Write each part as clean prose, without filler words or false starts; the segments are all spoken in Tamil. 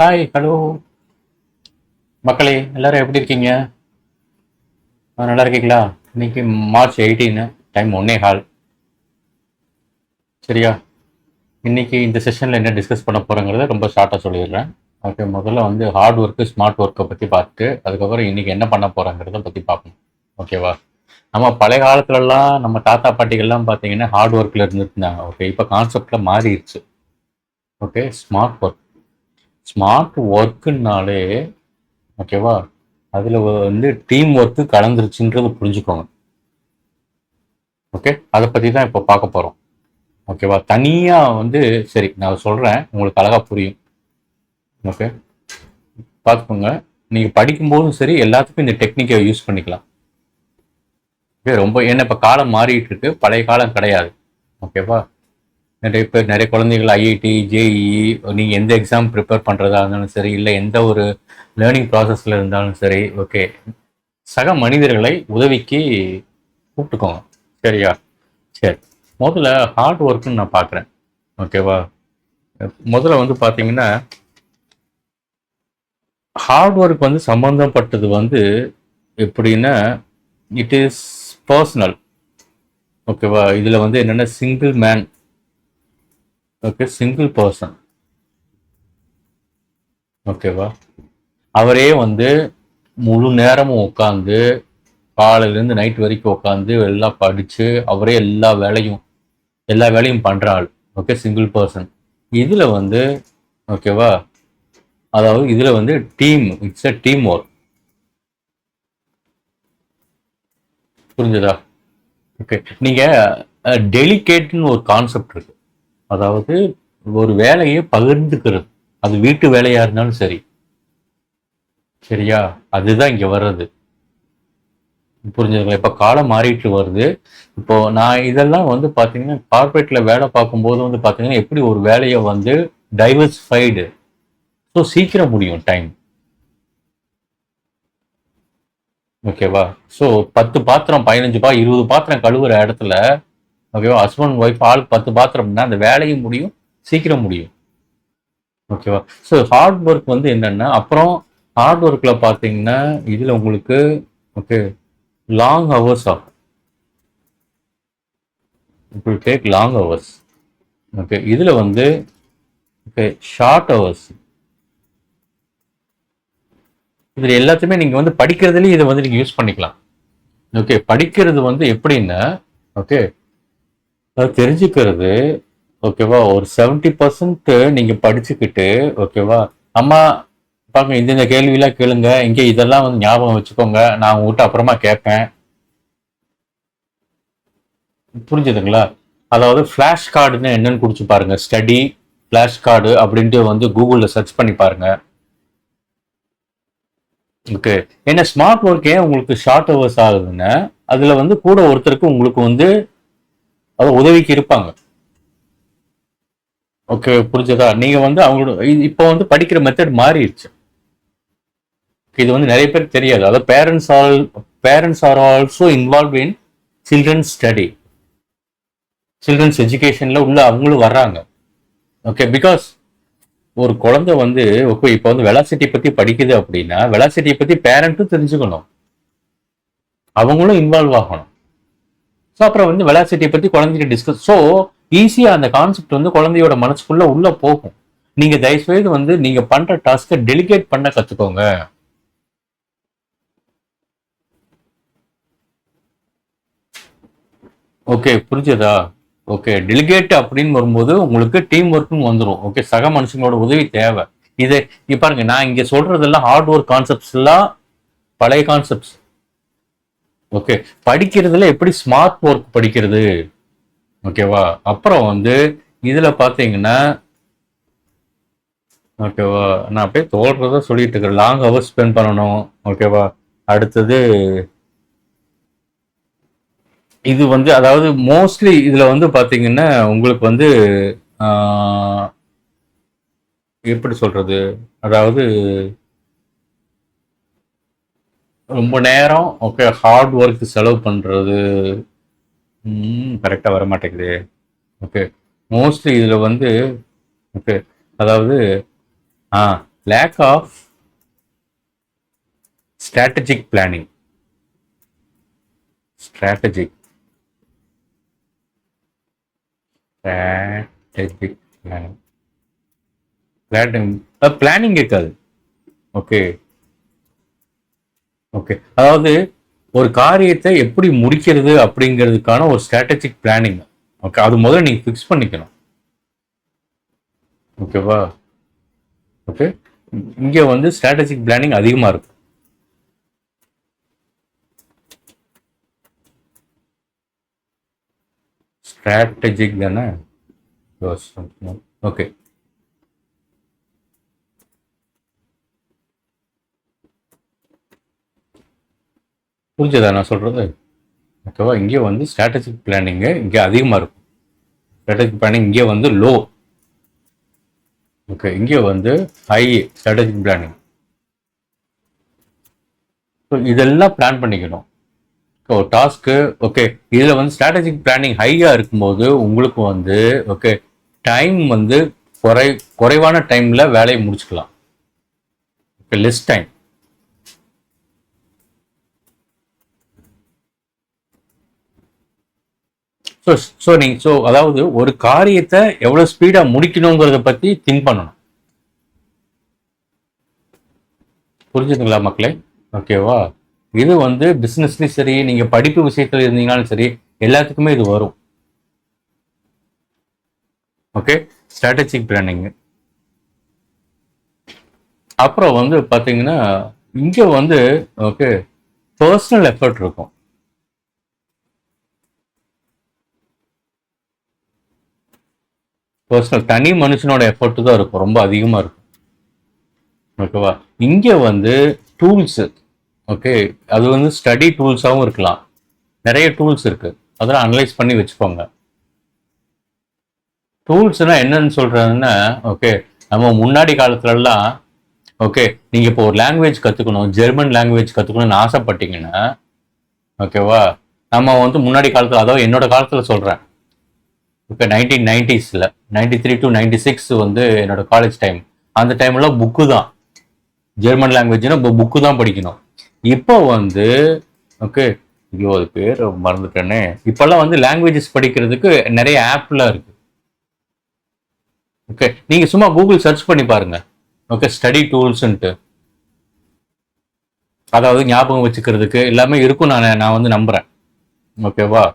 ஹாய், ஹலோ மக்களே, எல்லாரும் எப்படி இருக்கீங்க? நல்லா இருக்கீங்களா? இன்னைக்கு March 18, டைம் 1:15. சரியா? இன்னைக்கு இந்த செஷனில் என்ன டிஸ்கஸ் பண்ண போகிறோங்கிறத ரொம்ப ஷார்ட்டாக சொல்லிடுறேன். ஓகே, முதல்ல வந்து ஹார்ட் ஒர்க்கு ஸ்மார்ட் ஒர்க்கை பற்றி பார்த்துட்டு அதுக்கப்புறம் இன்னைக்கு என்ன பண்ண போகிறோங்கிறத பற்றி பார்க்கணும். ஓகேவா? நம்ம பழைய காலத்துலலாம் நம்ம தாத்தா பாட்டிகள்லாம் பார்த்தீங்கன்னா ஹார்ட் ஒர்க்கில் இருந்துருந்தாங்க. ஓகே, இப்போ கான்செப்டில் மாறிடுச்சு. Okay, smart work. ஸ்மார்ட் ஒர்க்குனாலே ஓகேவா, அதில் வந்து டீம் ஒர்க்கு கலந்துருச்சுன்றது புரிஞ்சுக்கோங்க. ஓகே, அதை பற்றி தான் இப்போ பார்க்க போகிறோம். ஓகேவா, தனியாக வந்து சரி நான் சொல்கிறேன், உங்களுக்கு அழகாக புரியும். ஓகே, பார்த்துக்கோங்க. நீங்கள் படிக்கும்போதும் சரி எல்லாத்துக்கும் இந்த டெக்னிக்கை யூஸ் பண்ணிக்கலாம். ஓகே, ரொம்ப ஏன்னா இப்போ காலம் மாறிட்டு இருக்கு, பழைய காலம் கிடையாது. ஓகேவா, நிறைய பேர் நிறைய குழந்தைகள் ஐஐடி ஜேஇஇ நீங்கள் எந்த எக்ஸாம் ப்ரிப்பேர் பண்ணுறதா இருந்தாலும் சரி, இல்லை எந்த ஒரு லேர்னிங் ப்ராசஸில் இருந்தாலும் சரி, ஓகே, சக மனிதர்களை உதவிக்கு கூப்பிட்டுக்கோங்க. சரியா? சரி, முதல்ல ஹார்ட் ஒர்க்குன்னு நான் பார்க்குறேன். ஓகேவா, முதல்ல வந்து பார்த்தீங்கன்னா ஹார்ட் ஒர்க் வந்து சம்மந்தப்பட்டது வந்து எப்படின்னா இட் இஸ் பர்சனல். ஓகேவா, இதில் வந்து என்னென்னா single man. Okay, single person. ஓகேவா, அவரே வந்து முழு நேரமும் உட்காந்து காலையிலேருந்து நைட் வரைக்கும் உட்காந்து எல்லாம் படித்து அவரே எல்லா வேலையும் பண்ணுற ஆள். Okay, single person. இதில் வந்து ஓகேவா, அதாவது இதில் வந்து team, it's a team work. புரிஞ்சதா? ஓகே, நீங்கள் டெலிகேட்னு ஒரு கான்செப்ட் இருக்கு. அதாவது ஒரு வேலையை பகிர்ந்துக்கிறது, அது வீட்டு வேலையாக இருந்தாலும் சரி. சரியா? அதுதான் இங்கே வர்றது. புரிஞ்சதுங்களா? இப்போ காலம் மாறிட்டு வருது. இப்போ நான் இதெல்லாம் வந்து பார்த்தீங்கன்னா கார்பரேட்டில் வேலை பார்க்கும்போது வந்து பார்த்தீங்கன்னா எப்படி ஒரு வேலையை வந்து டைவர்சிஃபைடு, ஸோ சீக்கிரம் முடியும் டைம். ஓகேவா, ஸோ 10 பாத்திரம் 15 20 பாத்திரம் கழுவுற இடத்துல ஓகேவா, ஹஸ்பண்ட் ஒய்ஃப் ஆளுக்கு 10 பாத்திரம்னா அந்த வேலையும் முடியும், சீக்கிரம் முடியும். ஓகேவா, ஸோ ஹார்ட் ஒர்க் வந்து என்னன்னா அப்புறம் ஹார்ட் ஒர்க்கில் பார்த்தீங்கன்னா இதில் உங்களுக்கு ஓகே லாங் ஹவர்ஸ் ஆகும். It will take long hours. Okay, இதில் வந்து ஓகே ஷார்ட் ஹவர்ஸ். இதில் எல்லாத்தையுமே நீங்கள் வந்து படிக்கிறதுலேயும் இதை வந்து நீங்கள் யூஸ் பண்ணிக்கலாம். ஓகே, படிக்கிறது வந்து எப்படின்னா ஓகே அது தெரிஞ்சுக்கிறது. ஓகேவா, ஒரு 70% நீங்கள் படிச்சுக்கிட்டு ஓகேவா, அம்மா பாருங்க இந்த கேள்வியெல்லாம் கேளுங்க, இங்கே இதெல்லாம் வந்து ஞாபகம் வச்சுக்கோங்க, நான் உங்ககிட்ட அப்புறமா கேட்பேன். புரிஞ்சுதுங்களா? அதாவது ஃப்ளாஷ் கார்டுன்னு என்னன்னு குடிச்சு பாருங்க, ஸ்டடி ஃப்ளாஷ் கார்டு அப்படின்ட்டு வந்து கூகுளில் சர்ச் பண்ணி பாருங்க. ஓகே, ஏன்னா ஸ்மார்ட் ஒர்க் ஏன் உங்களுக்கு ஷார்ட் ஹவர்ஸ் ஆகுதுன்னா அதுல வந்து கூட ஒருத்தருக்கு உங்களுக்கு வந்து அது உதவிக்கு இருப்பாங்க. ஓகே, புரிஞ்சதா? நீங்க வந்து அவங்களோட இப்போ வந்து படிக்கிற மெத்தட் மாறிடுச்சு. இது வந்து நிறைய பேருக்கு தெரியாது. அதாவது parents are also involve in children's study, children's எஜுகேஷன்ல உள்ள அவங்களும் வர்றாங்க. ஓகே, பிகாஸ் ஒரு குழந்தை வந்து ஓகே இப்போ வந்து வெலாசிட்டி பத்தி படிக்குது அப்படின்னா வெலாசிட்டியை பத்தி பேரண்ட்டும் தெரிஞ்சுக்கணும், அவங்களும் இன்வால்வ் ஆகணும். ஸோ அப்புறம் வந்து வெலாசிட்டியை பத்தி குழந்தைகிட்ட டிஸ்கஸ், ஸோ ஈஸியா அந்த கான்செப்ட் வந்து குழந்தையோட மனசுக்குள்ள உள்ள போகும். நீங்க தயவுசெய்து வந்து நீங்க பண்ற டாஸ்கை டெலிகேட் பண்ண கத்துக்கோங்க. ஓகே, புரிஞ்சதா? ஓகே, டெலிகேட் அப்படின்னு வரும்போது உங்களுக்கு டீம் ஒர்க்னு வந்துடும். ஓகே, சக மனுஷங்களோட உதவி தேவை. இது பாருங்க, நான் இங்க சொல்றதெல்லாம் ஹார்ட் ஒர்க் கான்செப்ட்ஸ் எல்லாம் பழைய கான்செப்ட்ஸ். ஓகே, படிக்கிறதுல எப்படி ஸ்மார்ட் ஒர்க் படிக்கிறது. ஓகேவா, அப்புறம் வந்து இதுல பாத்தீங்கன்னா ஓகேவா, நான் அப்படியே தோல்றத சொல்லிட்டு இருக்கேன். லாங் ஹவர்ஸ் ஸ்பெண்ட் பண்ணணும். ஓகேவா, அடுத்தது இது வந்து அதாவது மோஸ்ட்லி இதுல வந்து பாத்தீங்கன்னா உங்களுக்கு வந்து எப்படி சொல்றது, அதாவது ரொம்ப நேரம் ஓகே ஹார்ட் ஒர்க் செலவு பண்றது கரெக்டா வர மாட்டேங்குது. ஓகே, மோஸ்ட்லி இதுல வந்து ஓகே அதாவது lack of strategic planning. Strategic strategic planning. Planning இருக்காது. ஓகே ஓகே, அதாவது ஒரு காரியத்தை எப்படி முடிக்கிறது அப்படிங்கிறதுக்கான ஒரு ஸ்ட்ராட்டஜிக் பிளானிங். ஓகே, அது முதல்ல நீங்க ஃபிக்ஸ் பண்ணிக்கணும். ஓகேவா? ஓகே, இங்க வந்து ஸ்ட்ராட்டஜிக் பிளானிங் அதிகமா இருக்கும். ஸ்ட்ராட்டஜிக் தானே? ஓகே, புரிஞ்சதா நான் சொல்றது? ஓகேவா? இங்கே வந்து ஸ்ட்ராட்டஜிக் பிளானிங்கு இங்கே அதிகமாக இருக்கும். ஸ்ட்ராட்டஜிக் பிளானிங் இங்கே வந்து லோ. ஓகே, இங்கே வந்து ஹை ஸ்ட்ராட்டஜிக் பிளானிங். ஸோ இதெல்லாம் பிளான் பண்ணிக்கணும். ஒரு டாஸ்க்கு ஓகே, இதில் வந்து ஸ்ட்ராட்டஜிக் பிளானிங் ஹையாக இருக்கும்போது உங்களுக்கு வந்து ஓகே டைம் வந்து குறைவான டைமில் வேலையை முடிச்சுக்கலாம். Okay, less time. ஸோ அதாவது ஒரு காரியத்தை எவ்வளோ ஸ்பீடாக முடிக்கணுங்கிறத பற்றி திங்க் பண்ணணும். புரிஞ்சுதுங்களா மக்களே? ஓகேவா? இது வந்து பிஸ்னஸ்லையும் சரி, நீங்கள் படிப்பு விஷயத்தில் இருந்தீங்கனாலும் சரி, எல்லாத்துக்குமே இது வரும். Okay, strategic planning. அப்புறம் வந்து பார்த்தீங்கன்னா இங்கே வந்து ஓகே பர்சனல் எஃபர்ட் இருக்கும். பர்சனல் தனி மனுஷனோட எஃபர்ட் தான் இருக்கும், ரொம்ப அதிகமாக இருக்கும். ஓகேவா? இங்கே வந்து டூல்ஸு ஓகே, அது வந்து ஸ்டடி டூல்ஸாகவும் இருக்கலாம். நிறைய டூல்ஸ் இருக்கு, அதெல்லாம் அனலைஸ் பண்ணி வச்சுக்கோங்க. டூல்ஸ்னா என்னன்னு சொல்றதுன்னா ஓகே, நம்ம முன்னாடி காலத்துலலாம் ஓகே நீங்கள் இப்போ ஒரு லாங்குவேஜ் கற்றுக்கணும், ஜெர்மன் லாங்குவேஜ் கற்றுக்கணும்னு ஆசைப்பட்டீங்கன்னா ஓகேவா, நம்ம வந்து முன்னாடி காலத்தில், அதாவது என்னோட காலத்தில் சொல்கிறேன், இப்போ 1990s 93 to 96 வந்து என்னோட காலேஜ் டைம். அந்த டைம்ல புக்கு தான், ஜெர்மன் லாங்குவேஜ்னா புக்கு தான் படிக்கணும். இப்போ வந்து ஓகே, ஐயோ அது பேர் மறந்துட்டேனே. இப்போல்லாம் வந்து லாங்குவேஜஸ் படிக்கிறதுக்கு நிறைய ஆப்லாம் இருக்கு. ஓகே, நீங்க சும்மா கூகுள் சர்ச் பண்ணி பாருங்க. ஓகே, ஸ்டடி டூல்ஸ்ன்ட்டு, அதாவது ஞாபகம் வச்சுக்கிறதுக்கு எல்லாமே இருக்கும். நான் வந்து நம்புறேன். ஓகேவா?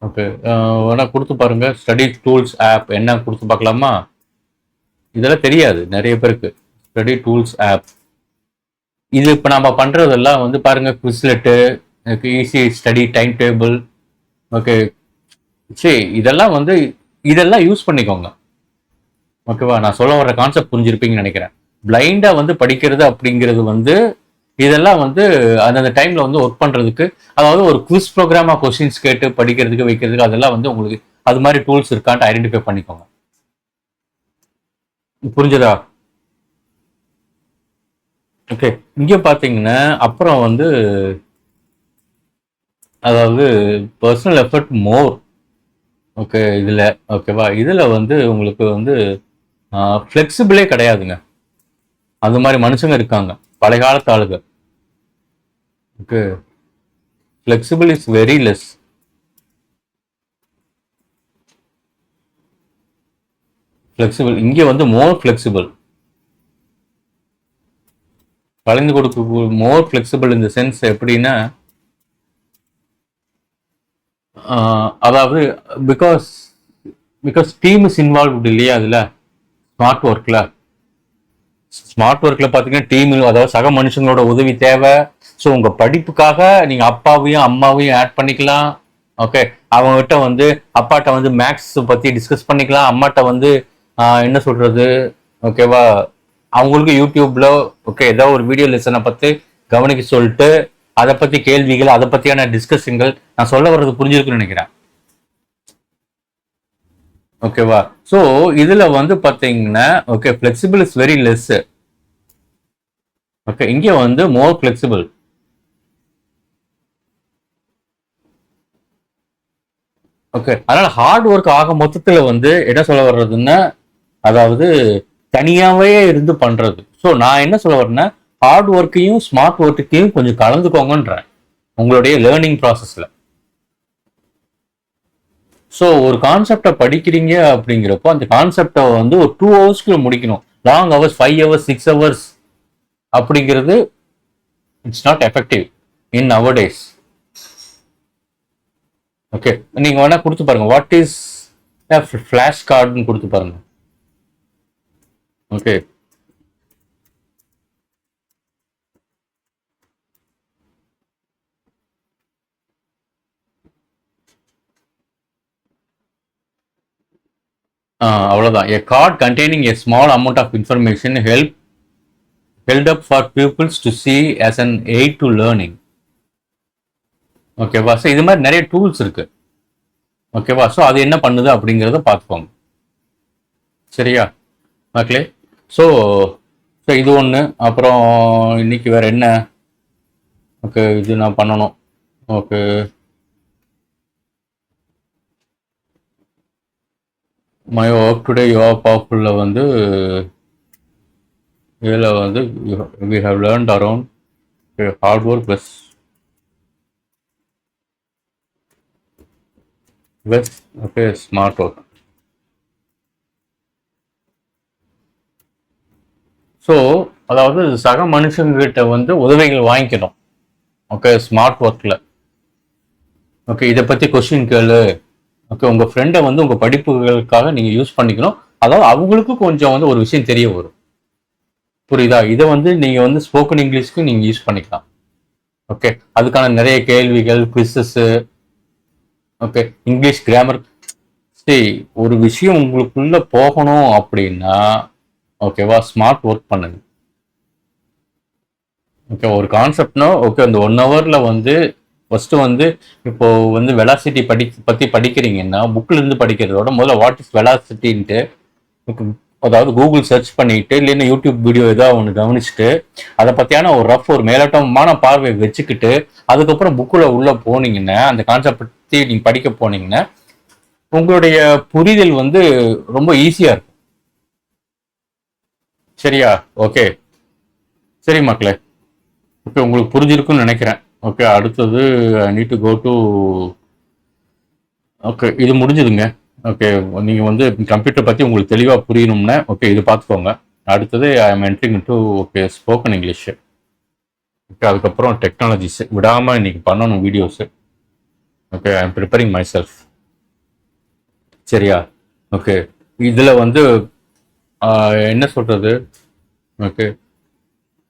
ஓகே, வேணா கொடுத்து பாருங்க. ஸ்டடி டூல்ஸ் ஆப் என்ன கொடுத்து பார்க்கலாமா? இதெல்லாம் தெரியாது நிறைய பேருக்கு. ஸ்டடி டூல்ஸ் ஆப், இது இப்போ நம்ம பண்றதெல்லாம் வந்து பாருங்க, Quizlet, easy study time table. Okay, சரி இதெல்லாம் வந்து இதெல்லாம் யூஸ் பண்ணிக்கோங்க. ஓகேவா? நான் சொல்ல வர கான்செப்ட் புரிஞ்சிருப்பீங்கன்னு நினைக்கிறேன். பிளைண்டா வந்து படிக்கிறது அப்படிங்கிறது வந்து இதெல்லாம் வந்து அந்தந்த டைம்ல வந்து ஒர்க் பண்றதுக்கு, அதாவது ஒரு குவிஸ் ப்ரோக்ராமா கொஸ்டின்ஸ் கேட்டு படிக்கிறதுக்கு வைக்கிறதுக்கு, அதெல்லாம் வந்து உங்களுக்கு அது மாதிரி டூல்ஸ் இருக்கான்ட்டு ஐடென்டிஃபை பண்ணிக்கோங்க. புரிஞ்சதா? ஓகே, இங்க பாத்தீங்கன்னா அப்புறம் வந்து அதாவது பர்சனல் எஃபர்ட் மோர். ஓகே, இதுல ஓகேவா, இதுல வந்து உங்களுக்கு வந்து ஃப்ளெக்சிபிளே கிடையாதுங்க. அது மாதிரி மனுஷங்க இருக்காங்க, பழைய காலத்து ஆளுங்க. Okay, flexible is very less. Flexible இங்கே வந்து மோர் ஃப்ளெக்சிபிள். கலந்து கொடுக்க மோர் ஃப்ளெக்சிபிள் இந்த சென்ஸ் எப்படின்னா, அதாவது because because team is involved இல்லையா அதில். ஸ்மார்ட் ஒர்க்கில் பார்த்தீங்கன்னா டீம், அதாவது சக மனுஷங்களோட உதவி தேவை. ஸோ உங்கள் படிப்புக்காக நீங்கள் அப்பாவையும் அம்மாவையும் ஆட் பண்ணிக்கலாம். ஓகே, அவங்ககிட்ட வந்து அப்பாட்ட வந்து மேக்ஸ் பற்றி டிஸ்கஸ் பண்ணிக்கலாம், அம்மாட்ட வந்து என்ன சொல்கிறது ஓகேவா, அவங்களுக்கு யூடியூப்ல ஓகே ஏதோ ஒரு வீடியோ லெசனை பற்றி கவனிக்க சொல்லிட்டு அதை பற்றி கேள்விகள், அதை பற்றியான டிஸ்கஷன்கள். நான் சொல்ல வர்றது புரிஞ்சிருக்குன்னு நினைக்கிறேன். ஓகேவா? ஸோ இதுல வந்து பார்த்தீங்கன்னா okay flexible is very less. Okay, இங்கே வந்து மோர் ஃப்ளெக்சிபிள். ஓகே, அதனால ஹார்ட் ஒர்க் ஆக மொத்தத்தில் வந்து என்ன சொல்ல வர்றதுன்னா, அதாவது தனியாவே இருந்து பண்றது. ஸோ நான் என்ன சொல்ல வரேன்னா, ஹார்ட் ஒர்க்கையும் ஸ்மார்ட் ஒர்க்கையும் கொஞ்சம் கலந்துக்கோங்கன்றேன் உங்களுடைய லேர்னிங் ப்ராசஸ்ல. ஸோ ஒரு கான்செப்டை படிக்கிறீங்க அப்படிங்கிறப்போ அந்த கான்செப்டை வந்து ஒரு 2 ஹவர்ஸ்க்குள்ள முடிக்கணும். லாங் ஹவர்ஸ் 5 ஹவர்ஸ் 6 ஹவர்ஸ் அப்படிங்கிறது it's not effective in nowadays. Okay, நீங்க வேணா கொடுத்து பாருங்க, வாட் இஸ் ஃபிளாஷ் கார்டுன்னு கொடுத்து பாருங்க. ஓகே, அவ்வளோதான். A card containing a small amount of information held up for pupils to see as an aid to learning. ஓகேவா? ஸோ இது மாதிரி நிறைய டூல்ஸ் இருக்கு. ஓகேவா? ஸோ அது என்ன பண்ணுது அப்படிங்கிறத பார்த்துக்கோங்க. சரியா மக்களே? ஸோ ஸோ இது ஒன்று. அப்புறம் இன்னைக்கு வேற என்ன? ஓகே, இது நான் பண்ணணும். Okay, my work today you are பவர்ஃபுல்ல வந்து இதில் வந்து we have learned around hard work plus okay smart work. So அதாவது சக மனுஷங்கிட்ட வந்து உதவிகள் வாங்கிக்கணும். ஓகே, ஸ்மார்ட் ஒர்க்கில். ஓகே, இதை பற்றி கொஸ்டின் கேளு. ஓகே, உங்கள் ஃப்ரெண்டை வந்து உங்கள் படிப்புகளுக்காக நீங்கள் யூஸ் பண்ணிக்கணும். அதாவது அவங்களுக்கும் கொஞ்சம் வந்து ஒரு விஷயம் தெரிய வரும். புரியுதா? இதை வந்து நீங்கள் வந்து ஸ்போக்கன் இங்கிலீஷ்க்கு நீங்கள் யூஸ் பண்ணிக்கலாம். ஓகே, அதுக்கான நிறைய கேள்விகள், குவிசஸ்ஸு, ஓகே, இங்கிலீஷ் கிராமர். சரி, ஒரு விஷயம் உங்களுக்குள்ள போகணும் அப்படின்னா ஓகேவா, ஸ்மார்ட் ஒர்க் பண்ணுங்க. ஓகே, ஒரு கான்செப்ட்னா ஓகே அந்த 1 ஹவர்ல வந்து ஃபர்ஸ்ட் வந்து இப்போ வந்து வெலாசிட்டி பத்தி படிக்கிறீங்கன்னா புக்ல இருந்து படிக்கிறதோட முதல்ல வாட் இஸ் வெலாசிட்டின்ட்டு அதாவது கூகுள் சர்ச் பண்ணிட்டு இல்லைன்னா யூடியூப் வீடியோ ஏதாவது ஒன்று கவனிச்சுட்டு அதை பத்தியான ஒரு ரஃப் ஒரு மேலோட்டமான பார்வை வச்சுக்கிட்டு அதுக்கப்புறம் புக்குல உள்ள போனீங்கன்னா அந்த கான்செப்ட் பத்தி நீங்க படிக்க போனீங்கன்னா உங்களுடைய புரிதல் வந்து ரொம்ப ஈஸியா இருக்கும். சரியா? ஓகே, சரி மக்களே. ஓகே, உங்களுக்கு புரிஞ்சிருக்குன்னு நினைக்கிறேன். ஓகே, அடுத்தது I need to go to. Okay, இது முடிஞ்சதுங்க. ஓகே, நீங்கள் வந்து கம்ப்யூட்டர் பற்றி உங்களுக்கு தெளிவாக புரியணும்னா ஓகே இது பார்த்துக்கோங்க. அடுத்தது I am entering to okay spoken English. Okay, அதுக்கப்புறம் டெக்னாலஜிஸ் விடாமல் இன்னைக்கு பண்ணணும் videos. Okay, I am preparing my self. சரியா? ஓகே, இதில் வந்து என்ன சொல்கிறது? ஓகே,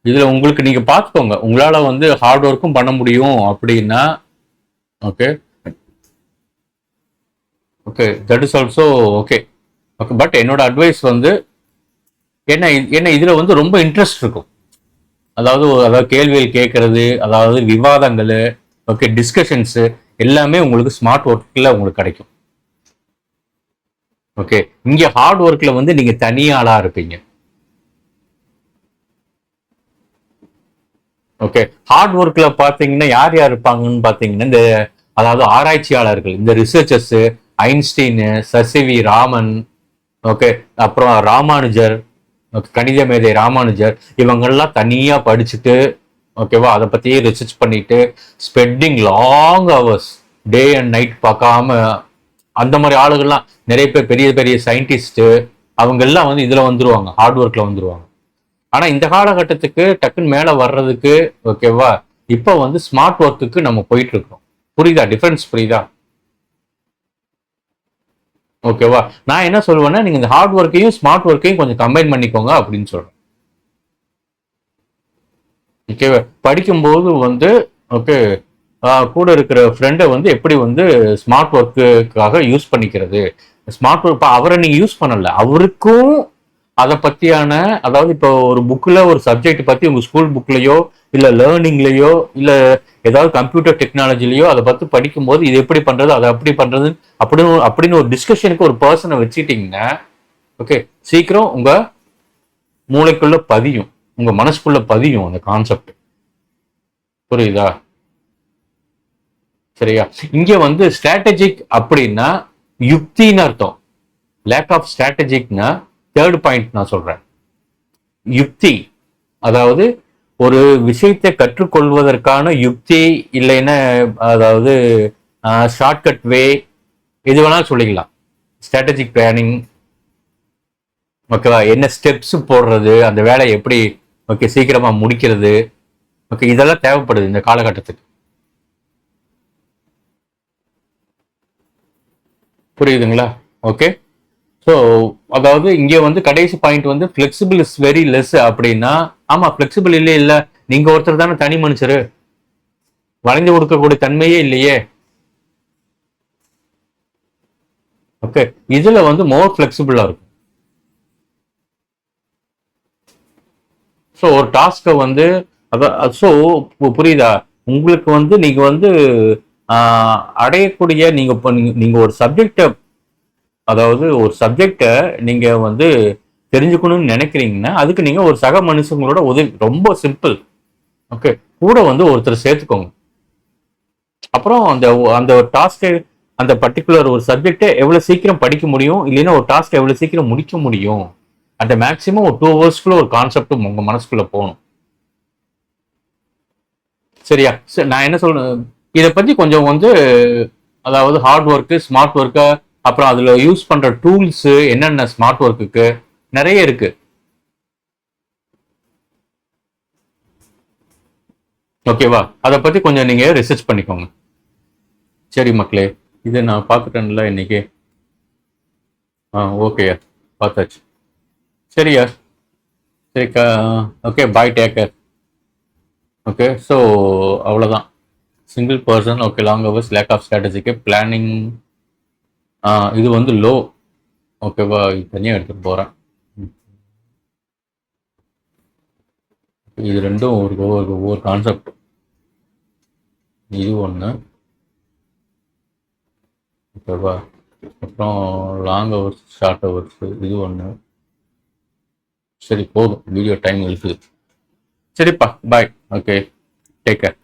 இதில் உங்களுக்கு நீங்கள் பார்த்துக்கோங்க, உங்களால் வந்து ஹார்ட் ஒர்க்கும் பண்ண முடியும் அப்படின்னா okay okay that is also okay okay. But என்னோட அட்வைஸ் வந்து என்ன என்ன இதில் வந்து ரொம்ப இன்ட்ரெஸ்ட் இருக்கும். அதாவது கேள்விகள் கேட்கறது, அதாவது விவாதங்கள், ஓகே டிஸ்கஷன்ஸு எல்லாமே உங்களுக்கு ஸ்மார்ட் ஒர்க்கில் உங்களுக்கு கிடைக்கும். ஓகே, இங்கே ஹார்ட் ஒர்க்கில் வந்து நீங்கள் தனியாளாக இருப்பீங்க. ஓகே, ஹார்ட் ஒர்க்ல பாத்தீங்கன்னா யார் யார் இருப்பாங்கன்னு பாத்தீங்கன்னா இந்த அதாவது ஆராய்ச்சியாளர்கள், இந்த ரிசர்ச்சர்ஸ், ஐன்ஸ்டீனு, சசிவி ராமன், ஓகே அப்புறம் ராமானுஜர், கணித மேதை ராமானுஜர், இவங்கெல்லாம் தனியா படிச்சுட்டு ஓகேவா அதை பத்தியே ரிசர்ச் பண்ணிட்டு spending long hours day and night பார்க்காம அந்த மாதிரி ஆளுகள்லாம் நிறைய பேர் பெரிய பெரிய சயின்டிஸ்ட் அவங்க எல்லாம் வந்து இதுல வந்துருவாங்க, ஹார்ட் ஒர்க்ல வந்துருவாங்க. ஆனா இந்த காலகட்டத்துக்கு டக்குன்னு மேல வர்றதுக்கு ஓகேவா இப்ப வந்து ஸ்மார்ட் ஒர்க்குக்கு நம்ம போயிட்டு இருக்கோம். புரியுதா டிஃபரன்ஸ்? புரியுதா? ஓகேவா, நான் என்ன சொல்லுவேன்னா நீங்க இந்த ஹார்ட் ஒர்க்கையும் ஸ்மார்ட் ஒர்க்கையும் கொஞ்சம் கம்பைன் பண்ணிக்கோங்க அப்படின்னு சொல்றேன். ஓகேவா, படிக்கும்போது வந்து ஓகே கூட இருக்கிற ஃப்ரெண்டை வந்து எப்படி வந்து ஸ்மார்ட் ஒர்க்குக்காக யூஸ் பண்ணிக்கிறது. ஸ்மார்ட் ஒர்க் அவரை நீங்க யூஸ் பண்ணல, அவருக்கும் அதை பத்தியான அதாவது இப்போ ஒரு புக்ல ஒரு சப்ஜெக்ட் பத்தி உங்க ஸ்கூல் புக்லயோ இல்ல லேர்னிங்லயோ இல்ல ஏதாவது கம்ப்யூட்டர் டெக்னாலஜிலயோ அதை பத்தி படிக்கும்போது இது எப்படி பண்றது அதை அப்படி பண்றது அப்படின்னு ஒரு டிஸ்கஷனுக்கு ஒரு பர்சனை வச்சுக்கிட்டீங்கன்னா ஓகே சீக்கிரம் உங்க மூளைக்குள்ள பதியும், உங்க மனசுக்குள்ள பதியும் அந்த கான்செப்ட். புரியுதா? சரியா? இங்க வந்து ஸ்ட்ராட்டஜிக் அப்படின்னா யுக்தின்னு அர்த்தம். லேக் ஆஃப் ஸ்ட்ராட்டஜிக்னா தேர்ட் பாயிண்ட் நான் சொல்றேன். யுக்தி, அதாவது ஒரு விஷயத்தை கற்றுக்கொள்வதற்கான யுக்தி, இல்லைன்னா அதாவது ஷார்ட்கட் வே, எது வேணாலும் சொல்லிக்கலாம். ஸ்ட்ராட்டஜிக் பிளானிங், ஓகேவா, என்ன ஸ்டெப்ஸ் போடுறது, அந்த வேலையை எப்படி ஓகே சீக்கிரமா முடிக்கிறது, ஓகே, இதெல்லாம் தேவைப்படுது இந்த காலகட்டத்துக்கு. புரியுதுங்களா? ஓகே. ஸோ அதாவது இங்கே வந்து கடைசி பாயிண்ட் வந்து ஃபிளெக்சிபிள் இஸ் வெரி லெஸ் அப்படின்னா, ஆமா ஃபிளெக்சிபிள் இல்லையே, இல்லை நீங்க ஒருத்தர் தானே தனி மனுஷரு, வளைந்து கொடுக்கக்கூடிய தன்மையே இல்லையே. ஓகே, இதுல வந்து மோர் ஃபிளெக்சிபிளா இருக்கும். ஸோ ஒரு டாஸ்க்கை வந்து ஸோ புரியுதா உங்களுக்கு? வந்து நீங்க வந்து அடையக்கூடிய நீங்க நீங்க ஒரு சப்ஜெக்டை, அதாவது ஒரு சப்ஜெக்டை நீங்க வந்து தெரிஞ்சுக்கணும்னு நினைக்கிறீங்கன்னா அதுக்கு நீங்க ஒரு சக மனுஷங்களோட உதவி, ரொம்ப சிம்பிள். ஓகே, கூட வந்து ஒருத்தர் சேர்த்துக்கோங்க. அப்புறம் அந்த அந்த டாஸ்கை, அந்த பர்டிகுலர் ஒரு சப்ஜெக்டை எவ்வளவு சீக்கிரம் படிக்க முடியும், இல்லைன்னா ஒரு டாஸ்க் எவ்வளவு சீக்கிரம் முடிக்க முடியும், அந்த மேக்சிமம் ஒரு 2 ஹவர்ஸ்க்குள்ள ஒரு கான்செப்ட் உங்க மனசுக்குள்ள போகணும். சரியா? நான் என்ன சொல்றேன், இதை பத்தி கொஞ்சம் வந்து அதாவது ஹார்ட் ஒர்க்கு, ஸ்மார்ட் ஒர்க்கு, அப்புறம் அதுல யூஸ் பண்ற டூல்ஸ் என்னென்ன ஸ்மார்ட் ஒர்க்குக்கு நிறைய இருக்கு. ஓகேவா? அதை பத்தி கொஞ்சம் நீங்க ரிசர்ச் பண்ணிக்கோங்க. சரி மக்களே, இதை நான் பார்த்துட்டேன்ல இன்னைக்கு. ஓகேயா, பார்த்தாச்சு. சரியா? சரிக்கா. Okay, bye, take care. Okay, so அவ்வளோதான். Single person, okay, long hours, lack of strategic planning, இது வந்து லோ. ஓகேவா, இது தனியாக எடுத்துகிட்டு போகிறேன். இது ரெண்டும் ஒவ்வொரு கான்செப்ட். இது ஒன்று, ஓகேவா. அப்புறம் லாங் ஹவர்ஸ், ஷார்ட் ஹவர்ஸ், இது ஒன்று. சரி போதும், வீடியோ டைம் இருக்குது. சரிப்பா, பாய். Okay, take care.